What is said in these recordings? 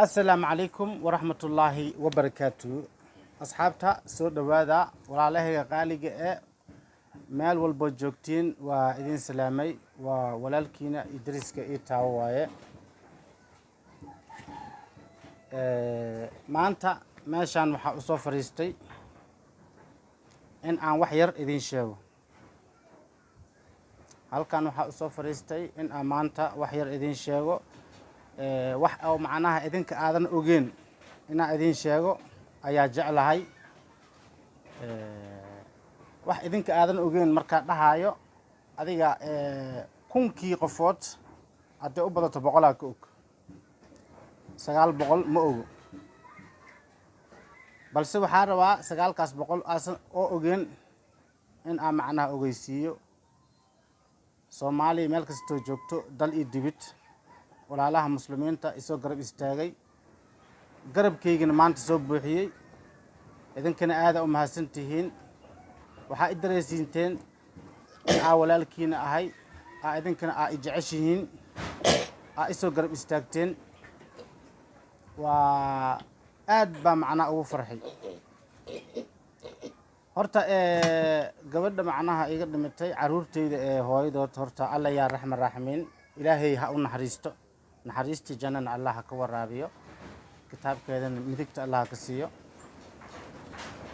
السلام عليكم ورحمة الله وبركاته. أصحابتا سو دوادا ولا قالقة مال والبوجوكتين وإذن سلامي وولالكينا إدريسك إيتاواي maanta meeshaan waxaa u soo fariistay in aan wax yar idin sheego. halkan waxaa u soo fariistay in aan maanta wax yar idin sheego, wax oo macnaha idinka aadan ogeyn inaan idin sheego ayaa jeclahay. wax idinka aadan ogeyn markaa dhahayo adiga kunkii qofood hadday u badato boqolaa ka og 900 ma ogo, balse waxaa rabaa 9kaas boqol oo ogeyn in aan macnaha ogeysiiyo Soomaaliya meel kastoo joogto dal iyo dibid walaalaha muslimiinta isoo garab istaagay, garabkaygana maanta soo buuxiyey. idinkana aada u mahadsantihiin. waxaa i dareysiinteen in aa walaalkiina ahay, idinkana aa i jeceshihiin, aa isoo garab istaagteen. waa aad baa macnaha ugu farxay. horta gabadha macnaha iga dhimatay caruurteyda hooyadood horta alla yaa raxman raaximiin, ilaahay ha u naxariisto, naxariistii jannana allah ha ka waraabiyo, kitaabkeedana midigta allah ha ka siiyo.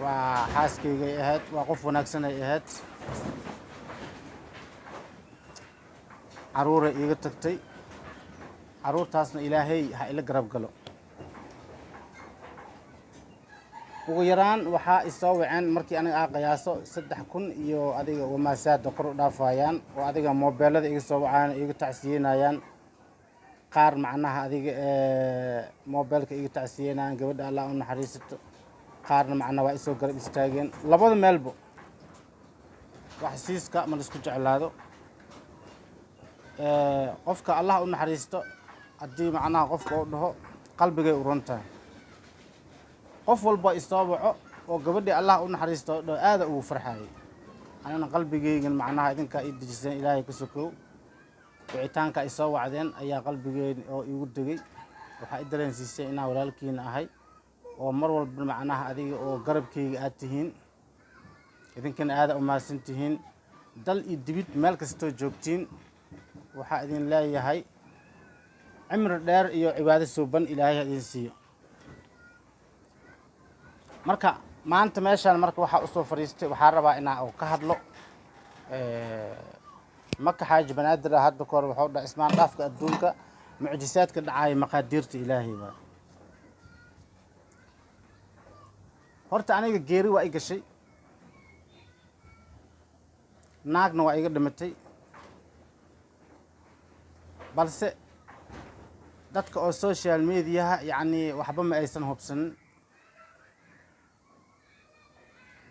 waa xaaskaygay ahayd, waa qof wanaagsan ay ahayd, caruuray iiga tagtay, caruurtaasna ilaahay ha ila garab galo. ugu yaraan waxaa isoo waceen markii aniga aa qiyaaso 3000 iyo adiga wamaasaada kor u dhaafayaan, oo adiga moobeelada iga soo wacaan, iga tacsiinayaan. qaar macnaha adiga moobeelka iga tacsiinayaan, gabadha allah u naxariisato. qaarna macnaha waa isoo garab istaageen. labada meelba wax siiska ma la isku jeclaado. qofka allah u naxariisto haddii macnaha qofka uu dhaho qalbigay u runtahay. qof walba isoo waco oo gabadhii allah u naxariisto dhaho aada ugu farxayay. anana qalbigaygan macnaha idinkaa ii dejiseen, ilaahay ka sokow. wicitaanka ay soo wacdeen ayaa qalbigeeni oo igu degay. waxaa i dareensiisay inaan walaalkiina ahay, oo mar walba macnaha adiga oo garabkayga aad tihiin. idinkana aada u mahadsan tihiin. dal iyo dibid meel kastoo joogtiin waxaa idin leeyahay cimri dheer iyo cibaado suuban ilaahay ha idin siiyo. marka maanta meeshaan marka waxaa usoo fariistay, waxaa rabaa inaan ka hadlo maka xaaji banaadir hadda kahor wuxuu dhahay ismaan dhaafka adduunka mucjisaadka dhacaya maqaadiirta ilaahay baa. horta aniga geeri waa i gashay, naagna waa iga dhimatay, balse dadka oo social mediaha yacni waxba ma aysan hubsanin,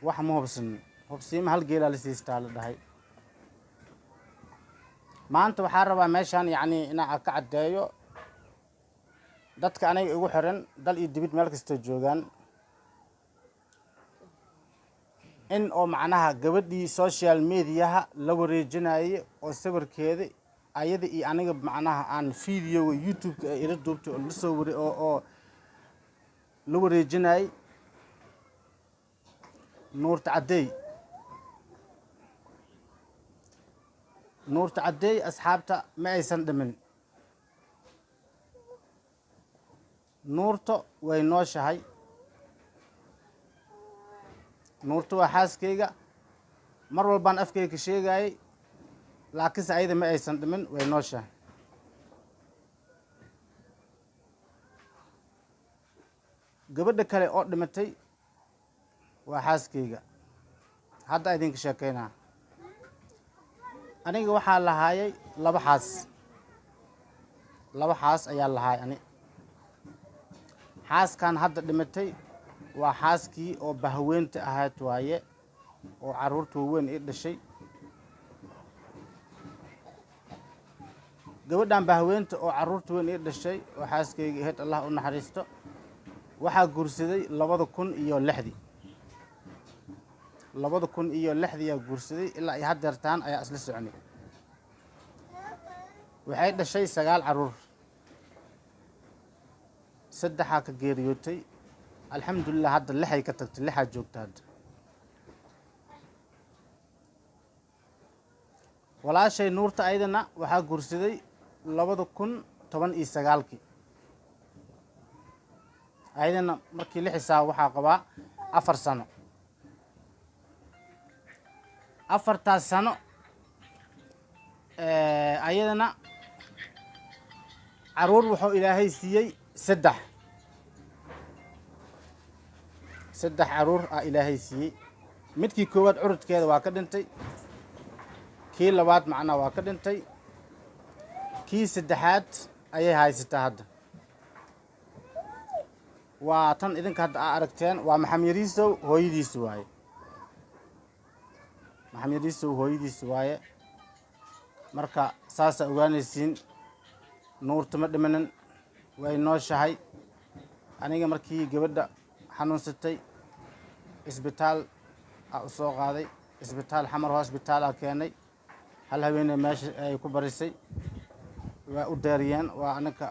wax ma hubsanin. hubsiima hal geelaa la siistaa la dhahay. maanta waxaa rabaa meeshaan yacni inaan ka caddeeyo dadka aniga igu xiran dal iyo dibid meel kastoo joogaan, in oo macnaha gabadhii social mediaha la wareejinayay oo sawirkeeda ayada iyo aniga macnaha aan videoga youtube-ka ee ila duubtay oo lasoo oo la wareejinayay nuurta caddeey asxaabta ma aysan dhimin. nuurta way nooshahay. nuurta waa xaaskayga, mar walbaan afkayga ka sheegayay, laakiinse ayada ma aysan dhimin, way nooshahay. gabadha kale oo dhimatay waa xaaskayga, hadda idinka sheekeynaa. aniga waxaa lahaayay laba xaas ayaa lahaay ani. xaaskan hadda dhimatay waa xaaskii oo bahweynta ahayd waaye, oo caruurta waaweyn ii dhashay. gabadhan bahweynta oo caruurta weyn ii dhashay oo xaaskayga ahayd, allah u naxariisto, waxaa guursaday 2006. 2006 yaa guursaday, ilaa iyo haddeertaan ayaa isla soconay. waxay dhashay 9 caruur. saddexaa ka geeriyootay alxamdulilah hadda lixay ka tagtay lixaa joogta hadda walaashay nuurta aydana waxaa guursaday 2019 aydana markii la xisaabo waxaa qabaa 4 sano 4taas sano ayadana caruur wuxuu ilaahay siiyey 3 caruur ilaahay siiyey midkii koowaad curudkeeda waa ka dhintay kii labaad macnaa waa ka dhintay kii saddexaad ayay haysataa hadda waa tan idinka hadda aragteen waa maxamed yariisow hooyadiisi waaye maxamed yariisow hooyadiisi waaye marka saasa ogaanaysiin nuurta ma dhimanin way nooshahay aniga markii gabadha xanuunsatay isbitaal u soo qaaday isbitaal xamar hospital keenay hal haweeney meesha ay ku barisay waa u deeriyeen waa anaka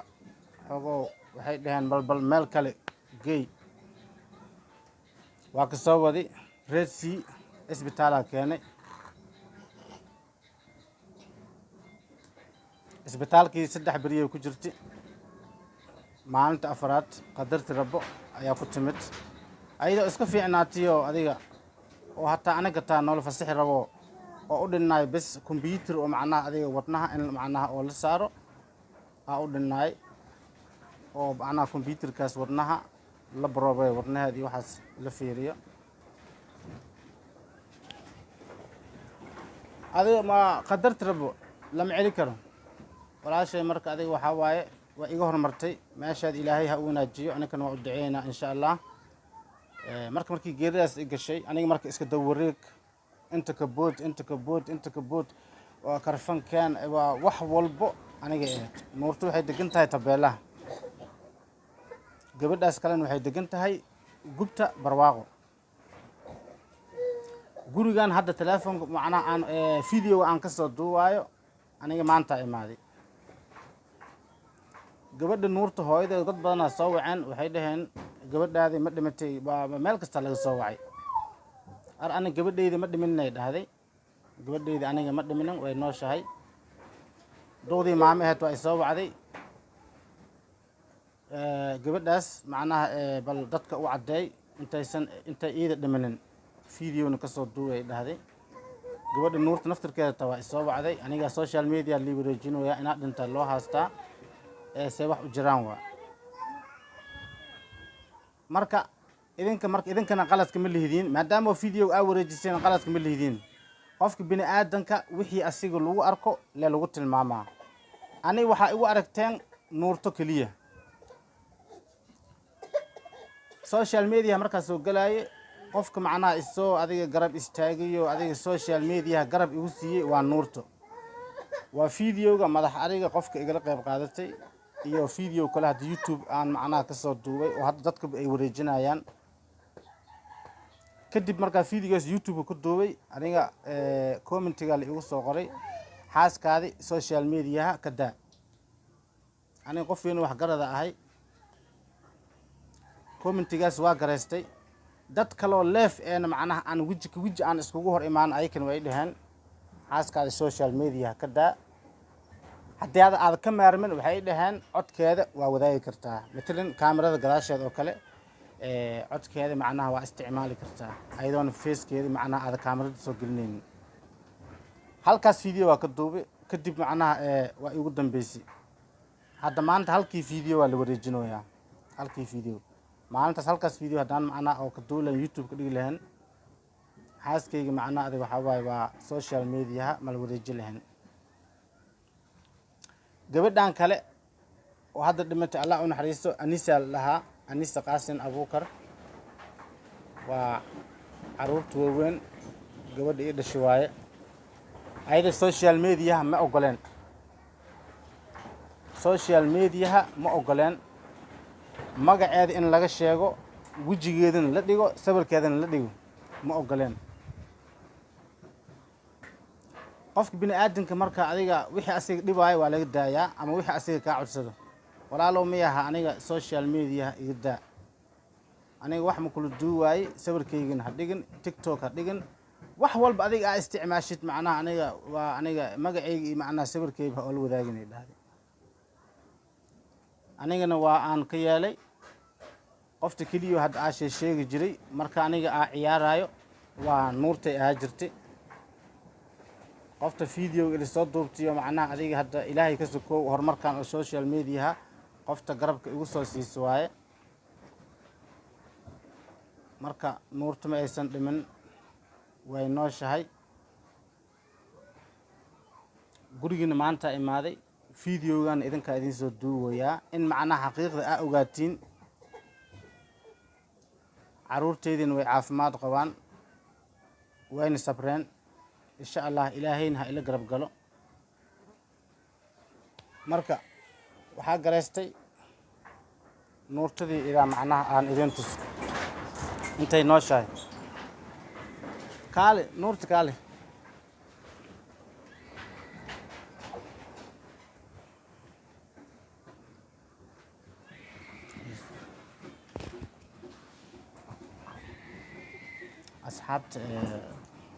xogo waxay dhaheen balbal meel kale geey waa ka soo wadi Red Sea isbitaal keenay isbitaalkii 3 beri ku jirtay maalinta afraad qadarti rabbo ayaa ku timid ayadoo iska fiicnaatiyo adiga oo hataa anaga taa nolol fasaxi rabo oo u dhinnaay bas computer oo macnaha adiga wadnaha in macnaha oo la saaro u dhinnaay oo macnaha computerkaas wadnaha la barobay wadnaheedii waxaas la fiiriyo adiga ma qadarti rabbo lama celi karo walaashay marka adiga waxa waaye waa iga hormartay meeshaad ilaahay ha u wanaajiyo aninkana waa u duceynaa insha Allah markii geeridaas i gashay aniga marka iska dawareeg inta ka bood waa karfankan waa wax walbo aniga nuurtu waxay degan tahay tabeelaha gabadhaas kalena waxay degan tahay gubta barwaaqo gurigan hadda telefoonka macnaha aan video aan ka soo duuwayo aniga maanta imaaday gabadha nuurta hooyadeed dad badan soo waceen waxay dhaheen gabadhaadii ma dhimatay waa meel kasta laga soo wacay aniga gabadhayda ma dhiminay dhahday gabadhayda aniga ma dhiminin way nooshahay doodii maamo ahayd waa soo wacday gabadhaas macnaha bal dadka u cadeey intay iida dhiminin videona ka soo duubay dhahday gabadha nuurta naftirkeeda waa soo wacday aniga social media li wareejinaya inaad dhinta loo haastaa see wax u jiraan waa marka idinkana qaladka ma lihidiin maadaama video wareejiseen qaladka ma lihidiin qofka bini aadanka wixii asiga lagu arko le lagu tilmaamaa aniga waxa igu aragteen nuurto kaliya social media markaas soo galaaye qofka macnaha isoo adiga garab istaagayo adiga social media garab igu siiyey waa nuurto waa videoga madax ariga qofka igala qayb qaadatay iyo video kale hadda YouTube aan macnaha ka soo duubay oo hadda dadka ay wareejinayaan kadib markaa videogaas YouTube ku duubay aniga commentiga la igu soo qoray xaaskaadi social media ka daa aniga qof weyn wax garada ahay commentigaas waa gareystay dad kale oo leef macnaha aan wiji aan iskugu hor imaan aykan way dhahan xaaskaadi social media ka daa haddii aad ka maarmin waxay dhahaan codkeeda waa wadaagi kartaa matalan kaamirada gadaasheeda oo kale codkeeda macnaha waa isticmaali kartaa ayadoon facekeeda macnaha aad kaamirada soo gelinaynin halkaas video waa ka duubay kadib macnaha waa igu dambeysay hadda maanta halkii video waa la wareejinayaa halkii video maalintaas halkaas video haddaan macnaha oo ka duulan YouTube ka dhigi lahayn xaaskayga macnaha adiga waxa waaye waa social media ma la wareejin lahayn gabadhan kale oo hadda dhimatay Allah u naxariisto Anisa laha Anisa Qaasin Abuukar waa caruurta weyn gabadha ay dhashay waaye ayda social media ma ogoleen magaceeda in laga sheego wajigeedana la dhigo sawirkeedana la dhigo ma ogoleen qofka bini aadanka marka adiga wixii asiga dhibaayo waa laga daayaa ama wixii asiga ka codsado walaalow miyaha aniga social media iga daa aniga wax ma kula duuwaay sawirkaygana ha dhigin tiktok ha dhigin wax walba adiga aa isticmaashid macnaha aniga waa aniga magacayga iyo macnaha sawirkayga oo la wadaaginay dhahday anigana waa aan ka yeelay qofta keliya hadda aa sheegi jiray marka aniga aa ciyaarayo waa nuurtay ahaa jirtay qofta video ila soo duubtiyo macnaha adiga hadda ilaahay ka sokow horumarkan oo social media qofta garabka igu soo siiso waaye marka nuurta ma aysan dhimin way nooshahay gurigiina maanta imaaday videogan idinka idin soo duubayaa in macnaha xaqiiqda aa ogaatiin caruurteedina way caafimaad qabaan wayna sabreen insha allah ilaahayna ha ila garab galo marka waxaa garaystay nuurtadii ilaa macnaha aan idin tus intay nooshahay kaale nuurta kaale asxaabta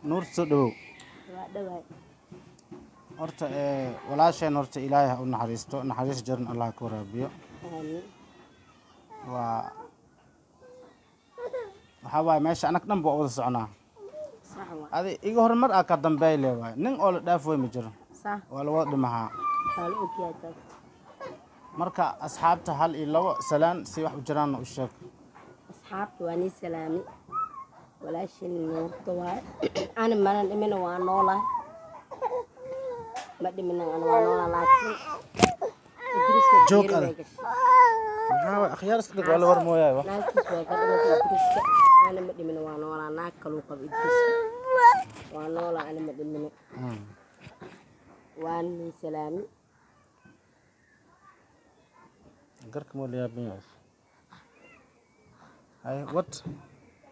nuurta soo dhawow horta walaasheen horta ilaahay ha u naxariisto naxariis jaran allah ka waraabiyo waa waxaa waaye meesha anag dhan ba wada soconaa adi iga horumar aa ka dambeey le waay nin oo la dhaaf wey ma jiro waa la wada dhimahaa marka asxaabta hal iyo labo salaan si wax u jiraanna u sheeg asxaabta waa nii salaami walaashin nuurta waay ani mana dhimina waa noolahay ma dhimina ana waa noolaa laakiin joog ada maxaa akhyaar iska dhig waa la war mooyaay wax naagtiis waa ka dhimatay idriska ani ma dhimina waa noolaa naag kaluu qabo idriska waa noolaa ani ma dhimina waa nii salaami garka moo la yaabin yahay hay what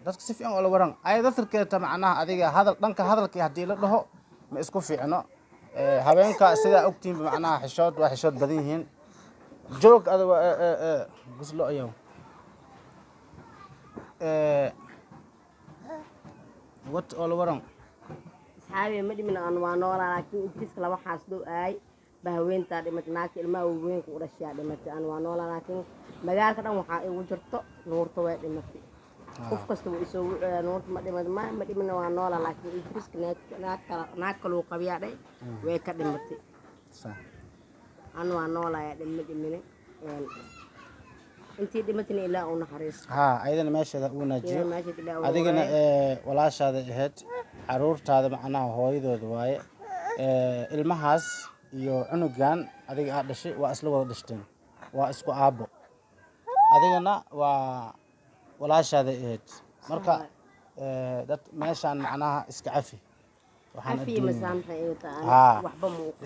dadka si fiican oo la waran ay dadkeeta macnaha adiga hadal dhanka hadalkii haddii la dhaho ma isku fiicno habeenka sida ogtiin macnaha xishood waa xishood badan yihiin joog ada guslo ayow what oo la waran asxaabi ma dhimina aan waa noolaa laakiin idriska laba xaas dhow aay bahaweentaa dhimatay naagta ilmaha weynka u dhashaa dhimatay aan waa noolaa laakiin magaalka dhan waxaa igu jirto nuurta way dhimatay qof kasta wuu isoo wuxuu nuurta ma dhimatay ma dhimina waa noolaa laakiin idriska naag kaluu qabiyaa dhay way ka dhimatay aan waa noolaa dhima dhimina intii dhimatayna ilaa u naxariisto haa ayadana meesheeda uu naajiyo adigana walaashaada ahayd caruurtaada macnaha hooyadooda waaye ilmahaas iyo cunugan adiga aad dhashay waa isla wada dhashteen waa isku aabbo adigana waa walaashaada ahayd marka dad meeshaan macnaha iska cafi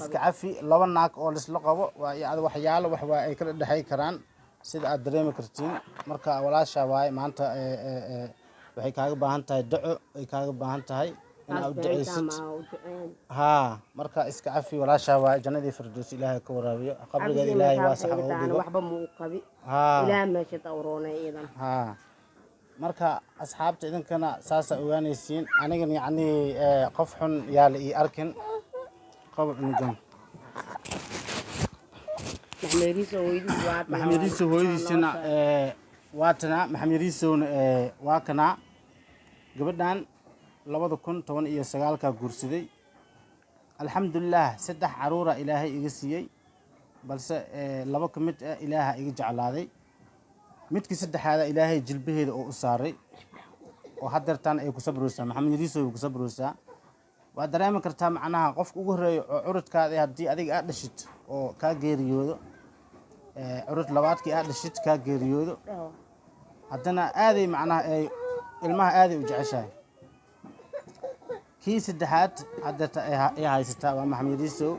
iska cafi laba naag oo lisla qabo waxyaalo wax waa ay kala dhexay karaan sida aad dareemi kartiin marka walaasha waaye maanta waxay kaaga baahan tahay daco ay kaaga baahan tahay inaad u duceysid haa marka iska cafi walaasha waaye jannadii firdaws ilaahay ka waraabiyo qabrigeeda ilaahay waa sax ugu dhigo waxba muu qabi ilaahay meesha tawroonay iidan haa marka asxaabta idinkana saasa ogaanaysiin anigan yacni qof xun yaa la ii arkin qowl cunugan maxamed riiso hooyadiisana waatana maxamed riisowna waa kanaa gabadhan 2019 guursaday alxamdulilah 3 caruura ilaahay iga siiyey balse 2 ka mid ah ilaaha iga jeclaaday midkii saddexaada ilaahay jilbaheeda oo u saaray oo hadeertaan ay ku sabraysaa maxamed riisow ku sabraysaa waa dareemi kartaa macnaha qofka ugu horeeyo oo curudkaada haddii adiga aad dhashid oo kaa geeriyoodo curud labaadkii aad dhashid kaa geeriyoodo haddana aaday macnaha ay ilmaha aaday u jeceshahay kii saddexaad hadeerta ay haysataa waa maxamed riisow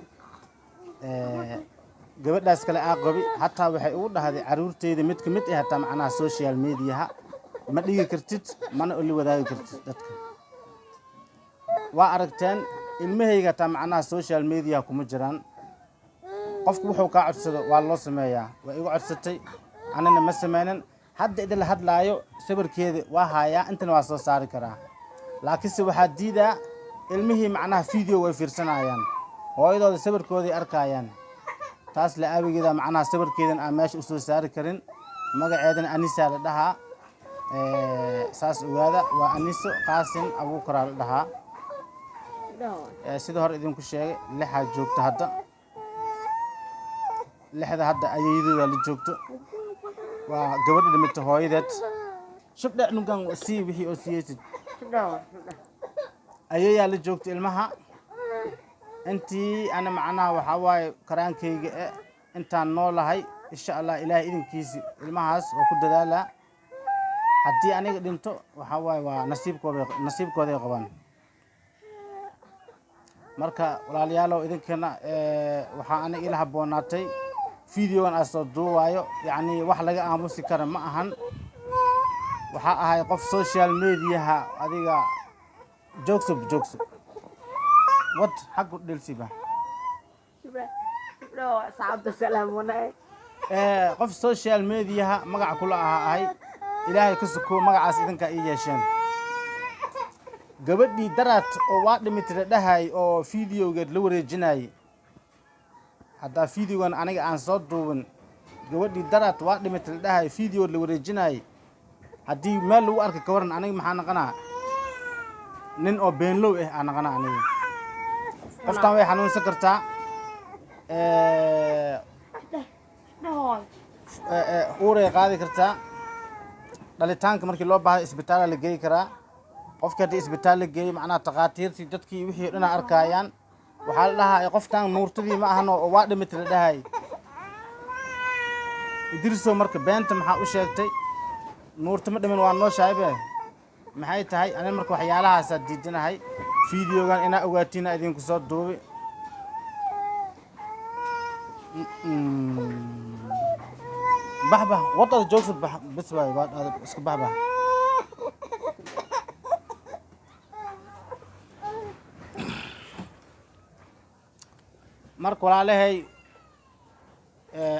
gabadhaas kale aa qabi hataa waxay ugu dhahday caruurteeda mid ka mid ah hataa macnaha social mediaha ma dhigi kartid mana oli wadaagi kartid dadka waa aragteen ilmahayga hataa macnaha social media kuma jiraan qofku wuxuu kaa codsado waa loo sameeyaa waa igu codsatay anina ma sameynin hadda idin la hadlaayo sawirkeeda waa hayaa intana waa soo saari karaa laakiinse waxaa diidaa ilmihii macnaha video way fiirsanayaan hooyadooda sawirkoodii arkayaan taas la aawigeeda macnaha sawirkeedan aan meesha u soo saari karin magaceedana Anisa la dhahaa saas ogaada waa Aniso Qaasin Abuukar la dhahaa sida hore idinku sheegay lixaa joogto hadda lixda hadda ayeeyadooda la joogto waa gabadha dhimatay hooyadeed shubdhe nugan sii wixii oo siiyeysid ayeeyaa la joogto ilmaha intii ana macnaha waxaa waaye karaankayga intaan noolahay insha Allah ilaahay idinkiisi ilmahaas oo ku dadaalaa haddii aniga dhinto waxaa waaye waa nasiibkooday qabaan marka walaalayaalow idinkana waxaa aniga ila habboonaatay videogan aan soo duubayo yacni wax laga aamusi kara ma ahan waxaa ahay qof social mediaha adiga joogso wad xaq u dhelsiba qof social mediaha magac kula ahay ilaahay ka suko magacaas idinka ii yeesheen gabadhii daraad oo waa dhimitay dhahay oo videogeed la wareejinayay hadda videogan aniga aan soo duubin gabadhii daraad waa dhimitay dhahay video la wareejinayay haddii meel lagu arki ka waran aniga maxaa naqanaa nin oo beenlow aan naqanaa aniga qoftan way xanuunsan kartaa uurey qaadi kartaa dhalitaanka markii loo baahdo isbitaal la geey karaa qofka haddii isbitaal la geeyo macnaha takhaatiirtii dadkii wixii dhana arkayaan waxaa la dhahaa qoftan nuurtadii ma ahano oo waa dhimitay la dhahay idriso marka beenta maxaa u sheegtay nuurta ma dhimin waa noo shaabe maxay tahay aniga marka waxyaalahaas diidinahay videogan ina ogaatina idinku soo duubi bahbah wadada joogso bas bay baad iska bahbah marka walaalahay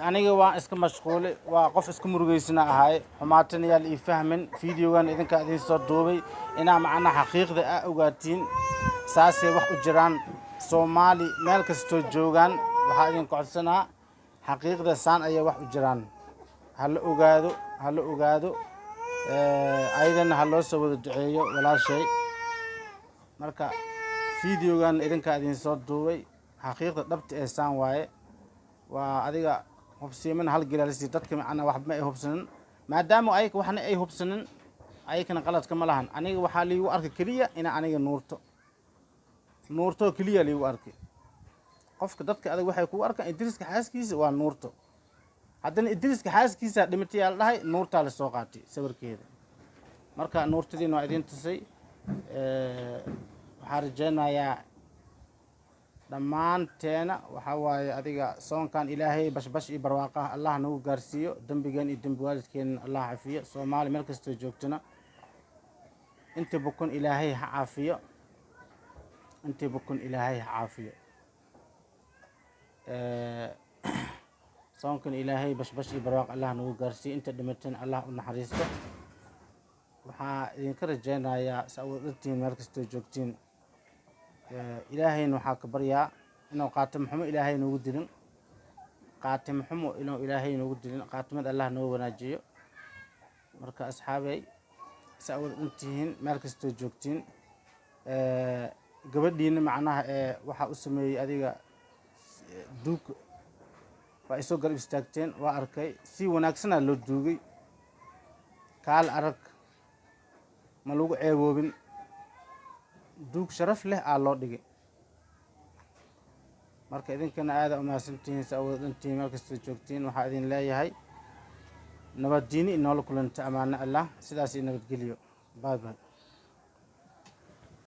aniga waa iska mashquulay waa qof iska murugeysana ahay xumaatan yaa la ii fahmin videogan idinka idin soo duubay inaa macnaha xaqiiqda ogaatiin saasay wax u jiraan Soomaali meel kastoo joogaan waxaa idin codsanaa xaqiiqda saan ayay wax u jiraan hala ogaado ayadana ha loo soo wada duceeyo walaashay marka videogan idinka idin soo duubay xaqiiqda dhabta ee saan waaye waa adiga hubsiiman hal gilaalisi dadka macna waxba ay hubsanin maadaama ay waxna ay hubsanin ayakana qaladka ma lahan aniga waxaa liigu arkay kaliya ina aniga nuurto kaliya liigu arkay qofka dadka adag waxay ku arkaan Idriiska xaaskiisa waa nuurto haddana Idriiska xaaskiisa dhimatay la dhahay nuurta la soo qaatay sawirkeeda marka nuurtadiina waa idin tusay waxaan rajaynayaa dhammaanteena waxaa waaye adiga soonkan ilaahay bashbash iyo barwaaqah Allah nagu gaarsiiyo dambigan iyo dambi waalidkeena Allah caafiyo Soomaali meel kastoo joogtana inta bukun ilaahay ha caafiyo soonkan ilaahay bashbash iyo barwaaq Allah nagu gaarsiiyo inta dhimatana Allah u naxariisto waxaa idinka rajaynayaa sawirtiin meel kastoo joogtiin ilaahayna waxaa ka baryaa inuu qaatimo xumo ilaahay noogu dilin qaatimad Allah noo wanaajiyo marka asxaabay sawir intiin meel kastoo joogtiin gabadhiina macnaha waxa u sameeyay adiga duug waa isoo garab istaagteen waa arkay si wanaagsan loo duugay kaal arag ma lagu ceeboobin duug sharaf leh loo dhigay marka idinkana aad u mahadsantihiin sawirdantiin meel kastoo joogtiin waxaa idin leeyahay nabad diini inoo la kulanta amaano Allah sidaas nabadgeliyo bye bye